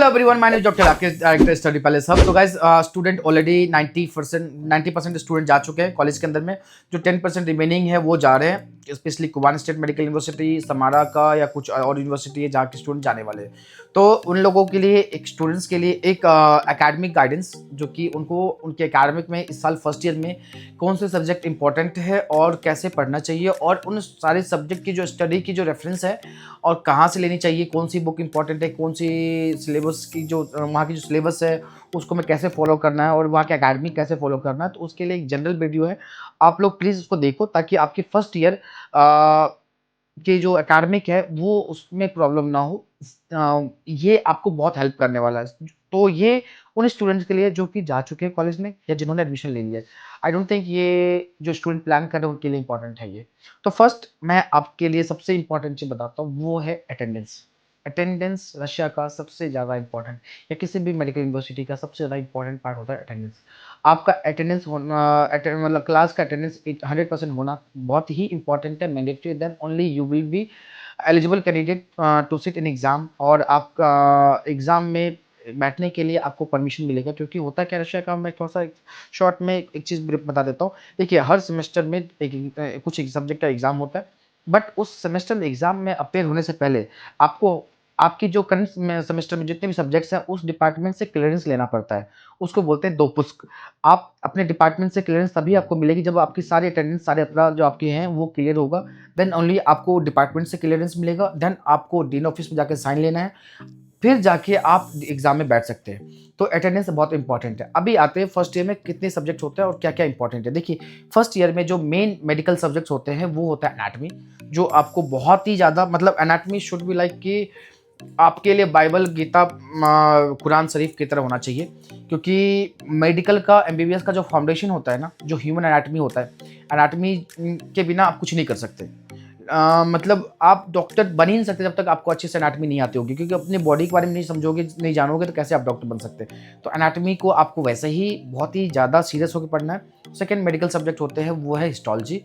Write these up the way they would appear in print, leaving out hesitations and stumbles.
everyone, my name is Dr. Rakesh, director study palace hub. तो guys student already 90% student जा चुके हैं college के अंदर में। जो 10% रिमेनिंग है वो जा रहे हैं, specially Kuban state medical university, Samara का या कुछ और यूनिवर्सिटी है जहाँ के स्टूडेंट जाने वाले हैं। तो उन लोगों के लिए, एक स्टूडेंट्स के लिए एक एकेडमिक गाइडेंस, जो कि उनको उनके एकेडमिक में इस साल फर्स्ट ईयर में कौन से सब्जेक्ट इंपॉर्टेंट है और कैसे पढ़ना चाहिए, और उन सारे सब्जेक्ट की जो स्टडी की जो रेफरेंस है और कहाँ से लेनी चाहिए, कौन सी बुक इंपॉर्टेंट है, कौन सी सिलेबस की जो वहाँ की जो सिलेबस है उसको मैं कैसे फॉलो करना है और वहाँ के एकेडमिक कैसे फॉलो करना है। तो उसके लिए एक जनरल वीडियो है, आप लोग प्लीज़ उसको देखो ताकि आपकी फर्स्ट ईयर कि जो एकेडमिक है वो उसमें प्रॉब्लम ना हो। ये आपको बहुत हेल्प करने वाला है। तो ये उन स्टूडेंट्स के लिए जो कि जा चुके हैं कॉलेज में या जिन्होंने एडमिशन ले लिया है। आई डोंट थिंक ये जो स्टूडेंट प्लान कर रहे हैं उनके लिए इंपॉर्टेंट है ये। तो फर्स्ट मैं आपके लिए सबसे इंपॉर्टेंट चीज़ बताता हूँ, वो है अटेंडेंस। अटेंडेंस रशिया का सबसे ज़्यादा इंपॉर्टेंट या किसी भी मेडिकल यूनिवर्सिटी का सबसे ज़्यादा इंपॉर्टेंट पार्ट होता है अटेंडेंस। आपका अटेंडेंस होना, मतलब क्लास का अटेंडेंस 100% होना बहुत ही इंपॉर्टेंट है, mandatory. Then only you will be eligible candidate to sit in exam, और आपका एग्ज़ाम में बैठने के लिए आपको परमिशन मिलेगा। क्योंकि होता क्या रशिया का, मैं थोड़ा सा शॉर्ट में एक चीज़ ब्रीफ बता देता हूँ। देखिए, हर सेमेस्टर में कुछ एक सब्जेक्ट का एग्ज़ाम होता है, बट उस सेमेस्टर एग्ज़ाम में अपेयर होने से पहले आपको आपकी जो करंट सेमेस्टर में जितने भी सब्जेक्ट्स हैं उस डिपार्टमेंट से क्लियरेंस लेना पड़ता है। उसको बोलते हैं दोपुस्क। आप अपने डिपार्टमेंट से क्लियरेंस तभी आपको मिलेगी जब आपकी सारी अटेंडेंस, सारे अपना जो आपके हैं वो क्लियर होगा। देन ओनली आपको डिपार्टमेंट से क्लियरेंस मिलेगा। देन आपको डीन ऑफिस में जाकर साइन लेना है, फिर जाके आप एग्जाम में बैठ सकते हैं। तो अटेंडेंस बहुत इंपॉर्टेंट है। अभी आते हैं फर्स्ट ईयर में कितने सब्जेक्ट होते हैं और क्या क्या इंपॉर्टेंट है। देखिए, फर्स्ट ईयर में जो मेन मेडिकल सब्जेक्ट्स होते हैं वो होता है एनाटमी, जो आपको बहुत ही ज़्यादा, मतलब एनाटमी शुड बी लाइक कि आपके लिए बाइबल, गीता, कुरान शरीफ की तरह होना चाहिए। क्योंकि मेडिकल का, एमबीबीएस का जो फाउंडेशन होता है ना, जो ह्यूमन एनाटमी होता है, एनाटमी के बिना आप कुछ नहीं कर सकते। मतलब आप डॉक्टर बन ही नहीं सकते जब तक आपको अच्छे से एनाटमी नहीं आती होगी। क्योंकि अपनी बॉडी के बारे में नहीं समझोगे, नहीं जानोगे, तो कैसे आप डॉक्टर बन सकते हैं। तो एनाटमी को आपको वैसे ही बहुत ही ज़्यादा सीरियस होकर पढ़ना है। सेकेंड मेडिकल सब्जेक्ट होते हैं वो है हिस्टोलॉजी।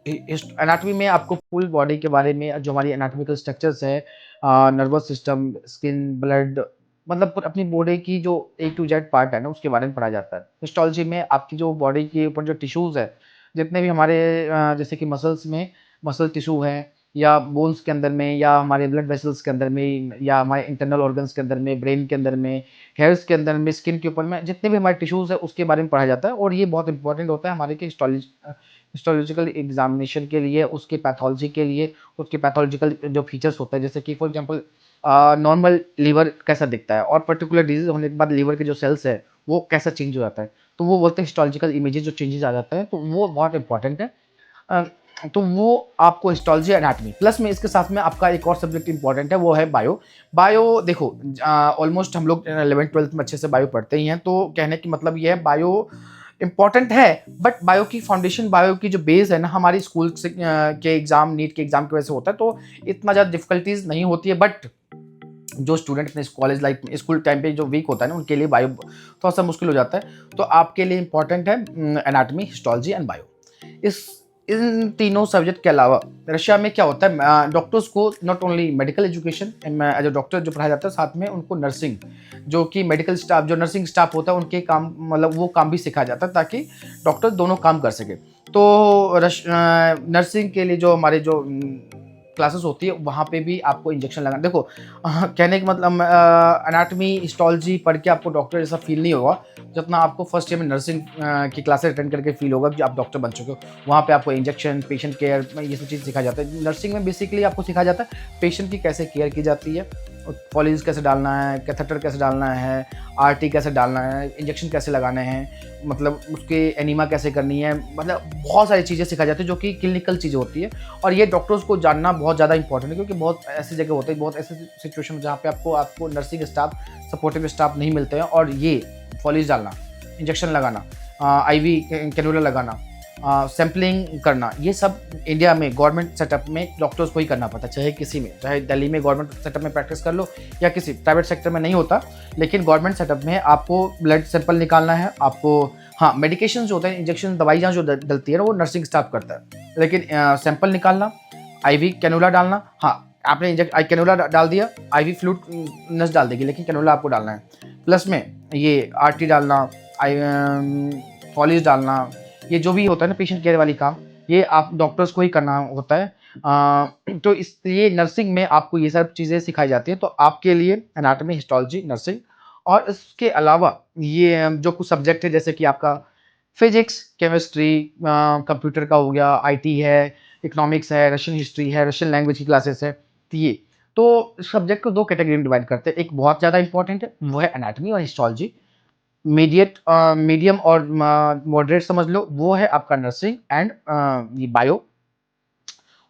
एनाटमी में आपको फुल बॉडी के बारे में, जो हमारी एनाटॉमिकल स्ट्रक्चर्स है, नर्वस सिस्टम, स्किन, ब्लड, मतलब अपनी बॉडी की जो ए टू जेड पार्ट है ना, उसके बारे में पढ़ा जाता है। हिस्टोलॉजी में आपकी जो बॉडी के ऊपर जो टिश्यूज़ है, जितने भी हमारे जैसे कि मसल्स में मसल टिश्यू है, या बोन्स के अंदर में, या हमारे ब्लड वेसल्स के अंदर में, या हमारे इंटरनल ऑर्गन्स के अंदर में, ब्रेन के अंदर में, हेयर्स के अंदर में, स्किन के ऊपर में, जितने भी हमारे टिश्यूज़ है उसके बारे में पढ़ा जाता है। और ये बहुत इंपॉर्टेंट होता है हमारे के हिस्टोलॉजिकल एग्जामिनेशन के लिए, उसके पैथोलॉजी के लिए, उसके पैथोलॉजिकल जो फीचर्स होते हैं। जैसे कि फॉर एग्जांपल नॉर्मल लीवर कैसा दिखता है, और पर्टिकुलर डिजीज होने के बाद लीवर के जो सेल्स है वो कैसा चेंज हो जाता है, तो वो बोलते हैं हिस्टोलॉजिकल इमेजेस, जो चेंजेस आ जाता है, तो वो बहुत इंपॉर्टेंट है। अ, तो वो आपको हिस्टोलॉजी, एनाटॉमी, प्लस में इसके साथ में आपका एक और सब्जेक्ट इंपॉर्टेंट है, वो है बायो। बायो देखो, ऑलमोस्ट हम लोग 11th-12th में अच्छे से बायो पढ़ते ही हैं। तो कहने की मतलब ये है, बायो इंपॉर्टेंट है, बट बायो की फाउंडेशन, बायो की जो बेस है ना, हमारी स्कूल से के एग्जाम, नीट के एग्जाम की वजह से होता है। तो इतना ज़्यादा डिफिकल्टीज नहीं होती है। बट जो स्टूडेंट अपने कॉलेज लाइफ में, स्कूल टाइम पे जो वीक होता है ना, उनके लिए बायो थोड़ा सा मुश्किल हो जाता है। तो आपके लिए इंपॉर्टेंट है एनाटॉमी, हिस्टोलॉजी एंड बायो। इस इन तीनों सब्जेक्ट के अलावा रशिया में क्या होता है, डॉक्टर्स को not only medical education as a doctor जो पढ़ाया जाता है, साथ में उनको नर्सिंग, जो कि मेडिकल स्टाफ, जो नर्सिंग स्टाफ होता है, उनके काम, मतलब वो काम भी सिखाया जाता है ताकि डॉक्टर दोनों काम कर सके। तो नर्सिंग के लिए जो हमारे जो क्लासेस होती है, वहाँ पे भी आपको इंजेक्शन लगाना। देखो, कहने का मतलब एनाटॉमी, हिस्टोलॉजी पढ़ के आपको डॉक्टर जैसा फील नहीं होगा जितना आपको फर्स्ट ईयर में नर्सिंग की क्लासेस अटेंड करके फील होगा कि आप डॉक्टर बन चुके हो। वहाँ पे आपको इंजेक्शन, पेशेंट केयर, ये सब चीज़ सिखाया जाता है। नर्सिंग में बेसिकली आपको सिखाया जाता है पेशेंट की कैसे केयर की जाती है, पॉलिस कैसे डालना है, कैथेटर कैसे डालना है, आरटी कैसे डालना है, इंजेक्शन कैसे लगाने हैं, मतलब उसके एनीमा कैसे करनी है, मतलब बहुत सारी चीज़ें सिखाई जाती है जो कि क्लिनिकल चीज़ें होती है। और ये डॉक्टर्स को जानना बहुत ज़्यादा इंपॉर्टेंट है, क्योंकि बहुत ऐसी जगह होती है, बहुत ऐसे सिचुएशन जहाँ पे आपको नर्सिंग स्टाफ, सपोर्टिव स्टाफ नहीं मिलते हैं, और ये पॉलिस डालना, इंजेक्शन लगाना, आईवी कैनुला लगाना, सैम्पलिंग करना, ये सब इंडिया में गवर्नमेंट सेटअप में डॉक्टर्स को ही करना पड़ता है। चाहे किसी में, चाहे दिल्ली में गवर्नमेंट सेटअप में प्रैक्टिस कर लो, या किसी प्राइवेट सेक्टर में नहीं होता, लेकिन गवर्नमेंट सेटअप में आपको ब्लड सैंपल निकालना है, आपको, हाँ, मेडिकेशन जो होते हैं, इंजेक्शन, दवाइयाँ जो डलती है ना, वो नर्सिंग स्टाफ करता है। लेकिन सैंपल निकालना, आईवी कैनुला डालना, हाँ, आपने इंजेक्ट कैनोला डाल दिया, आईवी फ्लूइड नस डाल देगी, लेकिन कैनोला आपको डालना है। प्लस में ये आरटी डालना, आई पॉलिश डालना, ये जो भी होता है ना पेशेंट केयर वाली काम, ये आप डॉक्टर्स को ही करना होता है। तो इसलिए नर्सिंग में आपको ये सब चीज़ें सिखाई जाती हैं। तो आपके लिए एनाटॉमी, हिस्टोलॉजी, नर्सिंग और इसके अलावा ये जो कुछ सब्जेक्ट है जैसे कि आपका फिजिक्स, केमिस्ट्री, कंप्यूटर का हो गया, आईटी है, इकोनॉमिक्स है, रशियन हिस्ट्री है, रशियन लैंग्वेज की क्लासेस है। तो ये तो सब्जेक्ट को दो कैटेगरी में डिवाइड करते हैं। एक बहुत ज़्यादा इंपॉर्टेंट है, वो है एनाटॉमी और हिस्टोलॉजी। मीडियम और मॉडरेट समझ लो, वो है आपका नर्सिंग एंड ये बायो।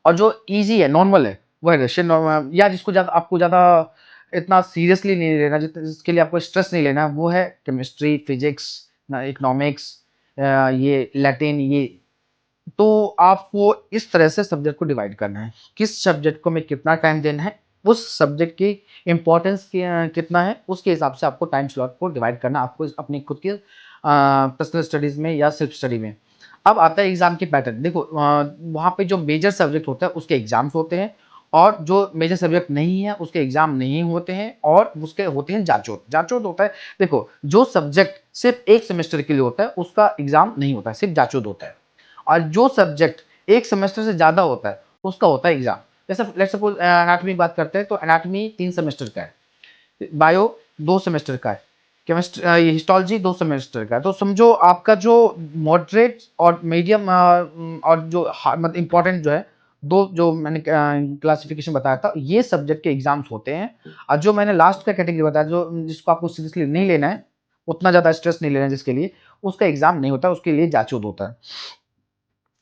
और जो इजी है, नॉर्मल है, वो है रशियन, या जिसको ज़्यादा आपको ज़्यादा इतना सीरियसली नहीं लेना, जिसके लिए आपको स्ट्रेस नहीं लेना, वो है केमिस्ट्री, फिजिक्स, इकोनॉमिक्स, ये लैटिन, ये। तो आपको इस तरह से सब्जेक्ट को डिवाइड करना है, किस सब्जेक्ट को मैं कितना टाइम देना है, उस सब्जेक्ट की इम्पोर्टेंस कितना है, उसके हिसाब से आपको टाइम स्लॉट को डिवाइड करना, आपको अपनी खुद की पर्सनल स्टडीज़ में या सेल्फ स्टडी में। अब आता है एग्जाम के पैटर्न। देखो वहाँ पे जो मेजर सब्जेक्ट होता है उसके एग्जाम्स होते हैं, और जो मेजर सब्जेक्ट नहीं है उसके एग्जाम नहीं होते हैं, और उसके होते हैं जांचोत। जांचोत होता है, देखो जो सब्जेक्ट सिर्फ एक सेमेस्टर के लिए होता है उसका एग्जाम नहीं होता है, सिर्फ जांचोत होता है। और जो सब्जेक्ट एक सेमेस्टर से ज़्यादा होता है उसका होता है एग्जाम। जैसे लेट्स सपोज एनाटॉमी की बात करते हैं, तो एनाटॉमी 3 सेमेस्टर का है, बायो 2 सेमेस्टर का है, केमिस्ट्री ये हिस्टोलॉजी 2 सेमेस्टर का है। तो समझो आपका जो मॉडरेट और मीडियम और जो मतलब इम्पोर्टेंट जो है, दो जो मैंने क्लासिफिकेशन बताया था, ये सब्जेक्ट के एग्जाम्स होते हैं। और जो मैंने लास्ट का कैटेगरी बताया, जो जिसको आपको सीरियसली नहीं लेना है, उतना ज़्यादा स्ट्रेस नहीं लेना है जिसके लिए, उसका एग्जाम नहीं होता, उसके लिए जांचोद होता है।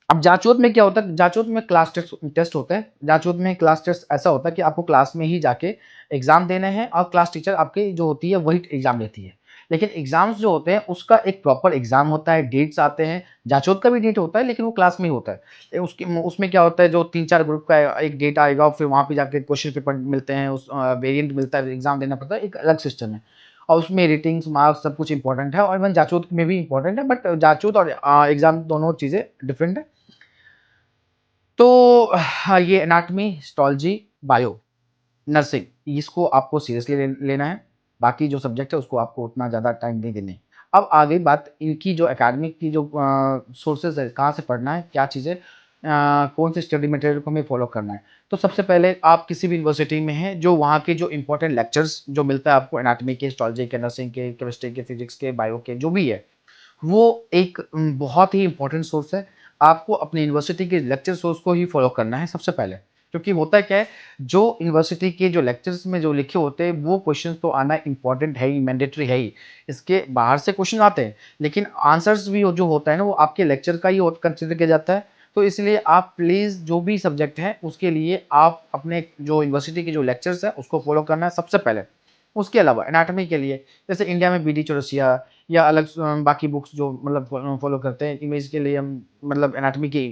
अब जांचोत में क्या होता है, जांचोत में क्लास टेस्ट होता है। जांचोत में क्लास टेस्ट ऐसा होता है कि आपको क्लास में ही जाके एग्जाम देने हैं, और क्लास टीचर आपकी जो होती है वही एग्जाम लेती है। लेकिन एग्जाम्स जो होते हैं उसका एक प्रॉपर एग्जाम होता है, डेट्स आते हैं। जांचोत का भी डेट होता है लेकिन वो क्लास में ही होता है। उसकी उसमें क्या होता है, जो 3-4 ग्रुप का एक डेट आएगा, फिर वहाँ पे जाके क्वेश्चन पेपर मिलते हैं, उस वेरिएंट मिलता है, एग्जाम देना पड़ता है, एक अलग सिस्टम है। और उसमें रेटिंग्स, मार्क्स सब कुछ इंपॉर्टेंट है, और इवन जांचोत में भी इंपॉर्टेंट है, बट जांचोत और एग्जाम दोनों चीज़ें डिफरेंट है। तो ये एनाटॉमी, हिस्टोलॉजी, बायो, नर्सिंग, इसको आपको सीरियसली लेना है। बाकी जो सब्जेक्ट है उसको आपको उतना ज़्यादा टाइम नहीं देने। अब आ गई बात इनकी जो एकेडमिक की जो सोर्सेज है, कहाँ से पढ़ना है, क्या चीज़ें, कौन से स्टडी मटेरियल को हमें फॉलो करना है। तो सबसे पहले आप किसी भी यूनिवर्सिटी में हैं, जो वहाँ के जो इंपॉर्टेंट लेक्चर्स जो मिलता है आपको एनाटॉमी के, हिस्टोलॉजी के, नर्सिंग के, केमिस्ट्री के, फिजिक्स के, बायो के, जो भी है, वो एक बहुत ही इंपॉर्टेंट सोर्स है। आपको अपनी यूनिवर्सिटी के लेक्चर सोर्स को ही फॉलो करना है सबसे पहले। क्योंकि होता क्या है, जो यूनिवर्सिटी के जो लेक्चर्स में जो लिखे होते हैं वो क्वेश्चन तो आना इंपॉर्टेंट है ही, मैंडेटरी है ही। इसके बाहर से क्वेश्चन आते हैं, लेकिन आंसर्स भी जो होता है ना, वो आपके लेक्चर का ही कंसिडर किया जाता है। तो इसलिए आप प्लीज़ जो भी सब्जेक्ट है उसके लिए आप अपने जो यूनिवर्सिटी के जो लेक्चर्स है उसको फॉलो करना है सबसे पहले। उसके अलावा एनाटॉमी के लिए जैसे इंडिया में बीडी चौरसिया या अलग बाकी बुक्स जो मतलब फॉलो करते हैं। इमेज के लिए हम मतलब एनाटॉमी की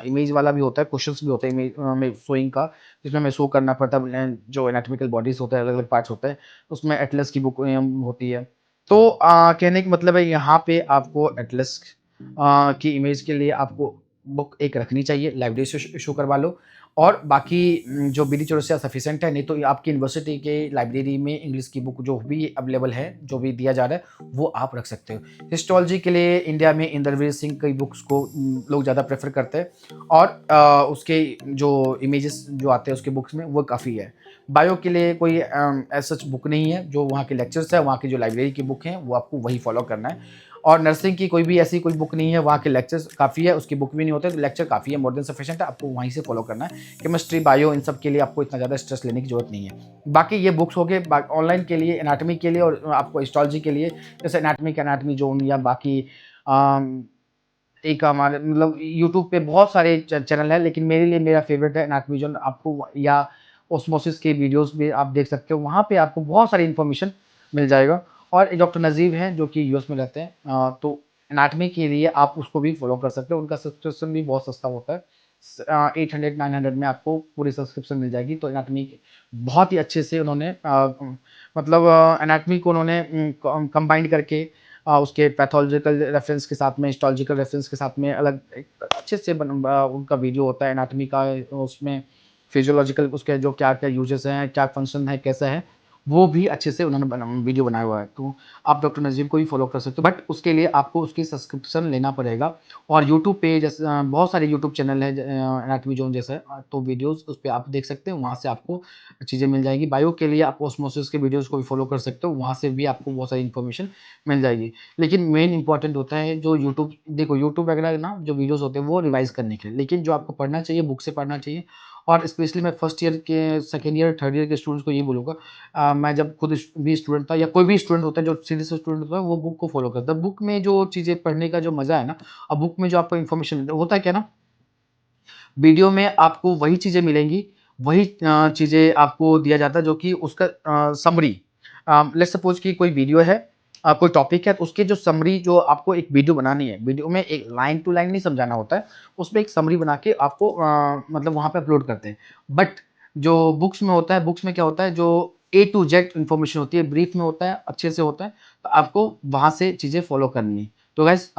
इमेज वाला भी होता है, क्वेश्चंस भी होते हैं इमेज में शोइंग का, जिसमें हमें शो करना पड़ता है जो एनाटॉमिकल बॉडीज होते हैं, अलग अलग पार्ट्स होते हैं। उसमें एटलस की बुक होती है। तो कहने का मतलब है, यहाँ पे आपको एटलस की इमेज के लिए आपको बुक एक रखनी चाहिए, लाइब्रेरी से इशू करवा लो। और बाकी जो बीडी चौरसिया सफिशिएंट है, नहीं तो आपकी यूनिवर्सिटी के लाइब्रेरी में इंग्लिश की बुक जो भी अवेलेबल है, जो भी दिया जा रहा है, वो आप रख सकते हो। हिस्टोलॉजी के लिए इंडिया में इंदरवीर सिंह की बुक्स को लोग ज़्यादा प्रेफर करते हैं, और उसके जो इमेजेस जो आते हैं उसके बुक्स में, वो काफ़ी है। बायो के लिए कोई सच बुक नहीं है, जो वहाँ के लेक्चर्स है, वहाँ की जो लाइब्रेरी की बुक हैं, वो आपको वही फॉलो करना है। और नर्सिंग की कोई भी ऐसी कोई बुक नहीं है, वहाँ के लेक्चर्स काफ़ी है, उसकी बुक भी नहीं होते, तो लेक्चर काफ़ी है, मोर देन सफिशिएंट है, आपको वहीं से फॉलो करना है। केमिस्ट्री, बायो, इन सब के लिए आपको इतना ज़्यादा स्ट्रेस लेने की जरूरत नहीं है। बाकी ये बुक्स हो गए ऑनलाइन के लिए, एनाटॉमी के लिए, और आपको हिस्टोलॉजी के लिए, जैसे एनाटॉमी का एनाटॉमी जोन, या बाकी अम, एक हमारे मतलब यूट्यूब पे बहुत सारे चैनल है, लेकिन मेरे लिए मेरा फेवरेट है एनाटॉमी जोन। आपको या ओस्मोसिस के वीडियोस भी आप देख सकते हो, वहाँ पे आपको बहुत सारी इन्फॉर्मेशन मिल जाएगा। और डॉक्टर नजीब हैं जो कि यूएस में रहते हैं, तो एनाटॉमी के लिए आप उसको भी फॉलो कर सकते हो, उनका सब्सक्रिप्शन भी बहुत सस्ता होता है। 800-900 में आपको पूरी सब्सक्रिप्शन मिल जाएगी। तो एनाटॉमी बहुत ही अच्छे से उन्होंने मतलब एनाटॉमी को उन्होंने कंबाइंड करके उसके पैथोलॉजिकल रेफरेंस के साथ में, हिस्टोलॉजिकल रेफरेंस के साथ में अलग एक अच्छे से उनका वीडियो होता है एनाटॉमी का। उसमें फिजियोलॉजिकल उसके जो क्या-क्या यूजेस हैं, क्या फंक्शन है, कैसा है, वो भी अच्छे से उन्होंने वीडियो बनाया हुआ है। तो आप डॉक्टर नज़ीम को भी फॉलो कर सकते हो, बट उसके लिए आपको उसकी सब्सक्रिप्शन लेना पड़ेगा। और यूट्यूब पे जैसे बहुत सारे यूट्यूब चैनल है एनाटॉमी जोन जैसा तो वीडियोज़ उस पे आप देख सकते हो, वहाँ से आपको चीज़ें मिल जाएगी। बायो के लिए आप ऑस्मोसिस के वीडियोज़ को भी फॉलो कर सकते हो, वहाँ से भी आपको बहुत सारी इन्फॉर्मेशन मिल जाएगी। लेकिन मेन इम्पोर्टेंट होता है जो यूट्यूब, देखो यूट्यूब वगैरह ना जो वीडियोज़ होते हैं वो रिवाइज़ करने के लिए, लेकिन जो आपको पढ़ना चाहिए बुक से पढ़ना चाहिए। और स्पेशली मैं फर्स्ट ईयर के, सेकंड ईयर, थर्ड ईयर के स्टूडेंट्स को यही बोलूँगा, मैं जब खुद भी स्टूडेंट था या कोई भी स्टूडेंट होता है जो सीरियस स्टूडेंट होता है वो बुक को फॉलो करता है। बुक में जो चीज़ें पढ़ने का जो मज़ा है ना, अब बुक में जो आपको इन्फॉर्मेशन मिलता है, होता है क्या ना, वीडियो में आपको वही चीज़ें मिलेंगी, वही चीज़ें आपको दिया जाता है जो कि उसका समरी। लेट्स सपोज़ कि कोई वीडियो है, कोई टॉपिक है, तो उसकी जो समरी जो आपको एक वीडियो बनानी है, वीडियो में एक लाइन टू लाइन नहीं समझाना होता है, उसमें एक समरी बना के आपको मतलब वहाँ पे अपलोड करते हैं। बट जो बुक्स में होता है, बुक्स में क्या होता है, जो ए टू जेड इन्फॉर्मेशन होती है, ब्रीफ में होता है, अच्छे से होता है, तो आपको वहाँ से चीज़ें फॉलो करनी है। तो गाइज़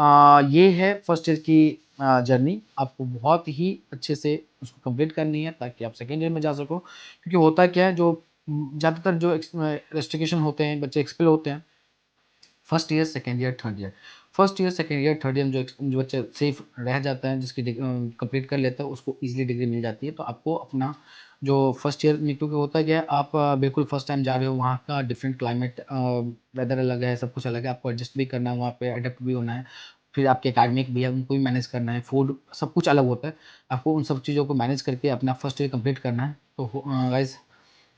ये है फर्स्ट ईयर की जर्नी, आपको बहुत ही अच्छे से उसको कंप्लीट करनी है ताकि आप सेकंड ईयर में जा सको। क्योंकि होता क्या है, जो ज़्यादातर जो रेस्ट्रिक्शन होते हैं, बच्चे एक्सपेल होते हैं first year, second year, third year. First year, second year, third year में जो बच्चा सेफ रह जाता है, जिसकी कंप्लीट कर लेता है, उसको ईज़िली डिग्री मिल जाती है। तो आपको अपना जो फर्स्ट ईयर में, क्योंकि होता क्या है, आप बिल्कुल फर्स्ट टाइम जा रहे हो, वहाँ का डिफरेंट क्लाइमेट, वेदर अलग है, सब कुछ अलग है, आपको एडजस्ट भी करना है, वहाँ पे अडैप्ट भी होना है। फिर आपके एकेडमिक भी है, उनको भी मैनेज करना है, फूड सब कुछ अलग होता है। आपको उन सब चीज़ों को मैनेज करके अपना फर्स्ट ईयर कंप्लीट करना है। तो गाइज़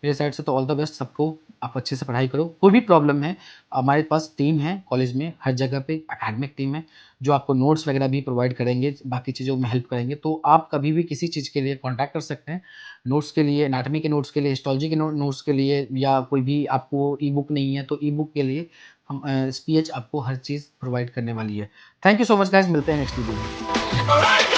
मेरे साइड से तो ऑल द बेस्ट सबको, आप अच्छे से पढ़ाई करो। कोई भी प्रॉब्लम है, हमारे पास टीम है कॉलेज में, हर जगह पे एकेडमिक टीम है, जो आपको नोट्स वगैरह भी प्रोवाइड करेंगे, बाकी चीज़ों में हेल्प करेंगे। तो आप कभी भी किसी चीज़ के लिए कॉन्टैक्ट कर सकते हैं। नोट्स के लिए, एनाटॉमी के नोट्स के लिए, हिस्टोलॉजी के नोट्स के लिए, या कोई भी आपको ई-बुक नहीं है, तो ई-बुक के लिए हम एसपीएच आपको हर चीज़ प्रोवाइड करने वाली है। Thank you so much guys, मिलते हैं नेक्स्ट वीडियो में।